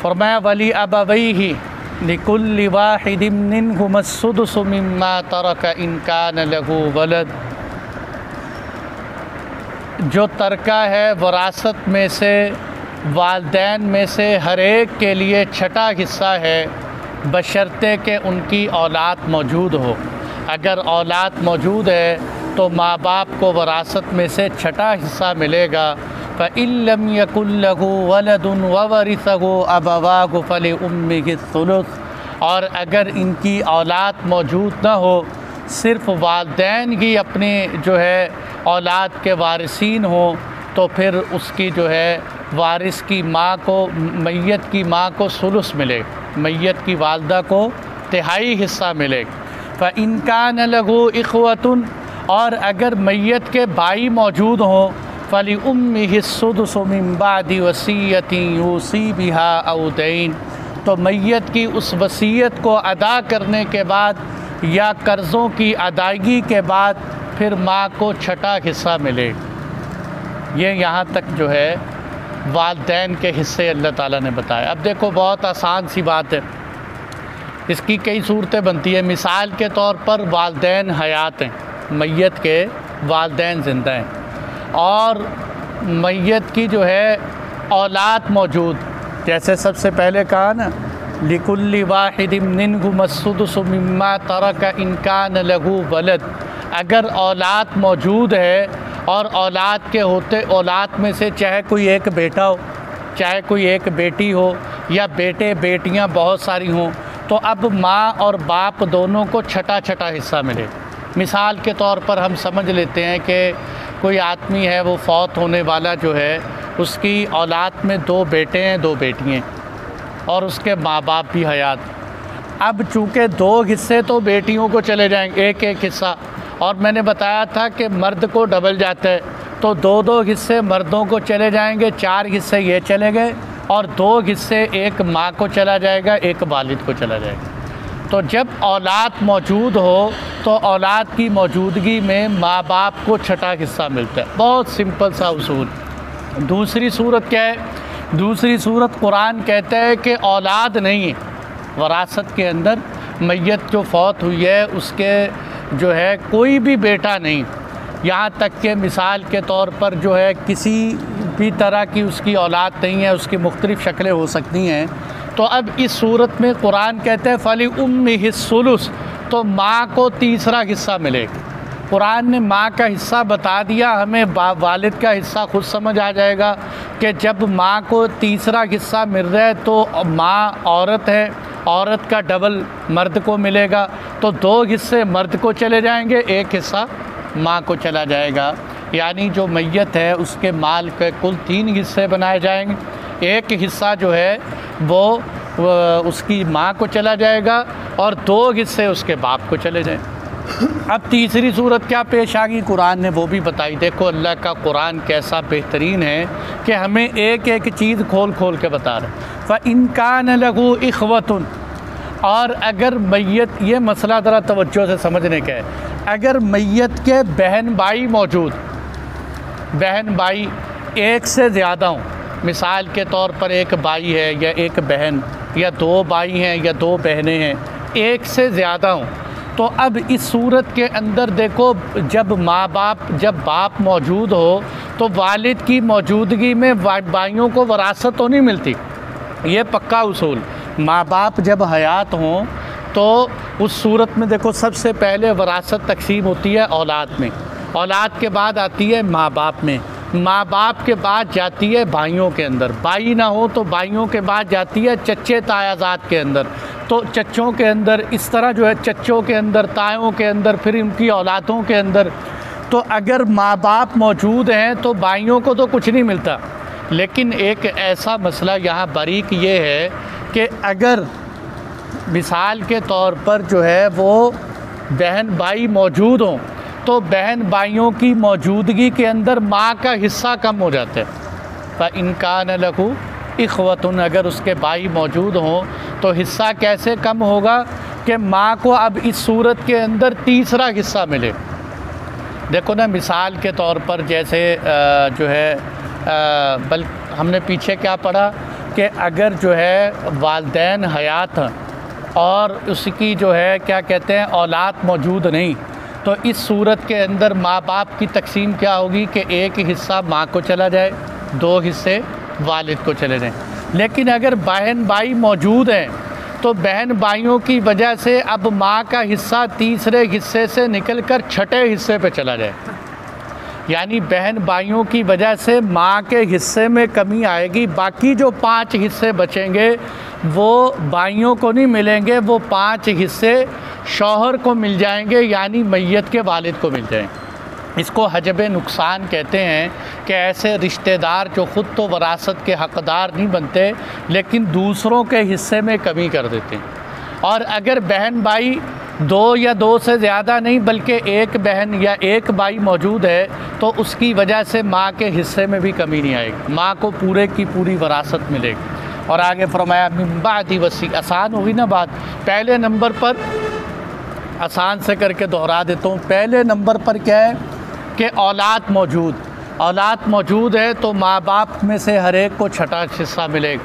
फरमाया वली अबवैहि लिकुल्लि वाहिदिम मिनहुमुस सुदुसु मिम्मा तरक इन कान लहू वलद। जो तरका है वरासत में से वालिदैन में से हर एक के लिए छठा हिस्सा है, बशर्ते कि उनकी औलाद मौजूद हो। अगर औलाद मौजूद है तो माँ बाप को वरासत में से छठा हिस्सा मिलेगा। फ़इल्लम यकुल लहू वलदुन ववरिसहु अबवाहु फलिउम्मिहि सुलुस। और अगर इनकी औलाद मौजूद न हो, सिर्फ़ वालिदैन ही अपने जो है औलाद के वारिसीन हो, तो फिर उसकी जो है वारिस की माँ को, मैयत की माँ को सुलुस मिले, मैयत की वालदा को तिहाई हिस्सा मिले। फ़इन कान लहू इख़वतुन, और अगर मैयत के भाई मौजूद हों, फ़लिउम्मिहि सुदुसु मिन बादि वसीयतिन यूसी बिहा औ दैन, तो मैयत की उस वसीयत को अदा करने के बाद या कर्ज़ों की अदायगी के बाद फिर माँ को छठा हिस्सा मिले। ये यहाँ तक जो है वालिदैन के हिस्से अल्लाह ताला ने बताया। अब देखो बहुत आसान सी बात है, इसकी कई सूरतें बनती है। मिसाल के तौर पर वालिदैन हयात हैं, मैयत के वालिदैन ज़िंदा हैं और मैयत की जो है औलाद मौजूद, जैसे सबसे पहले कहा ना लिकुल्लि वाहिदिम मिनहुमुस सुदुसु मिम्मा तरक इन कान लहू वलद। अगर औलाद मौजूद है और औलाद के होते औलाद में से चाहे कोई एक बेटा हो, चाहे कोई एक बेटी हो, या बेटे बेटियां बहुत सारी हों, तो अब माँ और बाप दोनों को छठा छठा हिस्सा मिले। मिसाल के तौर पर हम समझ लेते हैं कि कोई आदमी है, वो फौत होने वाला जो है, उसकी औलाद में 2 बेटे हैं 2 बेटियाँ और उसके माँ बाप भी हयात। अब चूँकि 2 हिस्से तो बेटियों को चले जाएंगे, एक एक हिस्सा, और मैंने बताया था कि मर्द को डबल जाता है, तो 2-2 हिस्से मर्दों को चले जाएंगे, 4 हिस्से ये चले गए और 2 हिस्से एक माँ को चला जाएगा, एक वालिद को चला जाएगा। तो जब औलाद मौजूद हो तो औलाद की मौजूदगी में माँ बाप को छठा हिस्सा मिलता है। बहुत सिंपल सा उसूल। दूसरी सूरत क्या है? दूसरी सूरत कुरान कहता है कि औलाद नहीं है वरासत के अंदर, मैयत जो फौत हुई है उसके जो है कोई भी बेटा नहीं, यहाँ तक कि मिसाल के तौर पर जो है किसी भी तरह की उसकी औलाद नहीं है, उसकी मुख्तलिफ़ शक्लें हो सकती हैं। तो अब इस सूरत में कुरान कहते हैं फलिउम्मिहि सुलुस, तो माँ को तीसरा हिस्सा मिलेगा। कुरान ने माँ का हिस्सा बता दिया, हमें वालिद का हिस्सा खुद समझ आ जाएगा कि जब माँ को तीसरा हिस्सा मिल रहा है तो माँ औरत है, औरत का डबल मर्द को मिलेगा, तो 2 हिस्से मर्द को चले जाएंगे, एक हिस्सा माँ को चला जाएगा। यानी जो मैयत है उसके माल के कुल 3 हिस्से बनाए जाएंगे, एक हिस्सा जो है वो उसकी माँ को चला जाएगा और 2 हिस्से उसके बाप को चले जाएंगे। अब तीसरी सूरत क्या पेश आ गई, कुरान ने वो भी बताई। देखो अल्लाह का कुरान कैसा बेहतरीन है कि हमें एक एक चीज़ खोल खोल के बता रहा है। फ़इन कान लहू इख़वतुन, और अगर मैयत, ये मसला ज़रा तवज्जो से समझने का है, अगर मैयत के बहन भाई मौजूद, बहन भाई एक से ज़्यादा हों, मिसाल के तौर पर एक भाई है या एक बहन, या 2 भाई हैं या 2 बहनें हैं, एक से ज़्यादा हों, तो अब इस सूरत के अंदर देखो जब जब बाप मौजूद हो तो वालिद की मौजूदगी में भाइयों को वरासत तो नहीं मिलती, ये पक्का उसूल। माँ बाप जब हयात हों तो उस सूरत में देखो सबसे पहले वरासत तकसीम होती है औलाद में, औलाद के बाद आती है माँ बाप में, माँ बाप के बाद जाती है भाइयों के अंदर, भाई ना हो तो भाइयों के बाद जाती है चच्चे तायाज़ात के अंदर, तो चच्चों के अंदर, इस तरह जो है चच्चों के अंदर, तायों के अंदर, फिर इनकी औलादों के अंदर। तो अगर माँ बाप मौजूद हैं तो भाइयों को तो कुछ नहीं मिलता, लेकिन एक ऐसा मसला यहाँ बारीक ये है कि अगर मिसाल के तौर पर जो है वो बहन भाई मौजूद हों तो बहन भाइयों की मौजूदगी के अंदर माँ का हिस्सा कम हो जाता है। फ़इन कान लहू इख़वतुन, अगर उसके भाई मौजूद हों तो हिस्सा कैसे कम होगा कि माँ को अब इस सूरत के अंदर तीसरा हिस्सा मिले। देखो ना मिसाल के तौर पर जैसे जो है हमने पीछे क्या पढ़ा कि अगर जो है वालिदैन हयात हैं और उसकी जो है क्या कहते हैं औलाद मौजूद नहीं, तो इस सूरत के अंदर माँ बाप की तकसीम क्या होगी कि एक हिस्सा माँ को चला जाए, 2 हिस्से वालिद को चले जाएँ। लेकिन अगर बहन भाई मौजूद हैं तो बहन भाइयों की वजह से अब माँ का हिस्सा तीसरे हिस्से से निकलकर छठे हिस्से पे चला जाए, यानी बहन भाइयों की वजह से माँ के हिस्से में कमी आएगी। बाकी जो 5 हिस्से बचेंगे वो भाइयों को नहीं मिलेंगे, वो 5 हिस्से शौहर को मिल जाएंगे, यानी मैयत के वालिद को मिल जाएंगे। इसको हजब नुकसान कहते हैं कि ऐसे रिश्तेदार जो ख़ुद तो वरासत के हक़दार नहीं बनते लेकिन दूसरों के हिस्से में कमी कर देते हैं। और अगर बहन भाई 2 या 2 से ज़्यादा नहीं बल्कि एक बहन या एक भाई मौजूद है तो उसकी वजह से माँ के हिस्से में भी कमी नहीं आएगी, माँ को पूरे की पूरी वरासत मिलेगी। और आगे फरमाया मिन बादी वसी, आसान होगी ना बात। पहले नंबर पर आसान से करके दोहरा देता हूँ। पहले नंबर पर क्या है कि औलाद मौजूद है तो माँ बाप में से हर एक को छठा हिस्सा मिलेगा।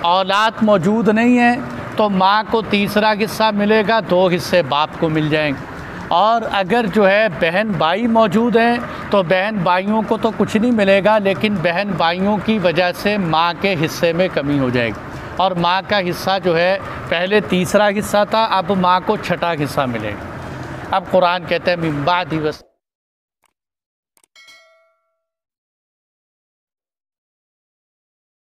औलाद मौजूद नहीं है तो माँ को तीसरा हिस्सा मिलेगा, 2 हिस्से बाप को मिल जाएंगे। और अगर जो है बहन भाई मौजूद हैं तो बहन भाइयों को तो कुछ नहीं मिलेगा, लेकिन बहन भाइयों की वजह से माँ के हिस्से में कमी हो जाएगी और माँ का हिस्सा जो है पहले तीसरा हिस्सा था, अब माँ को छठा हिस्सा मिलेगा। अब कुरान कहते हैं मिन बादी वसी।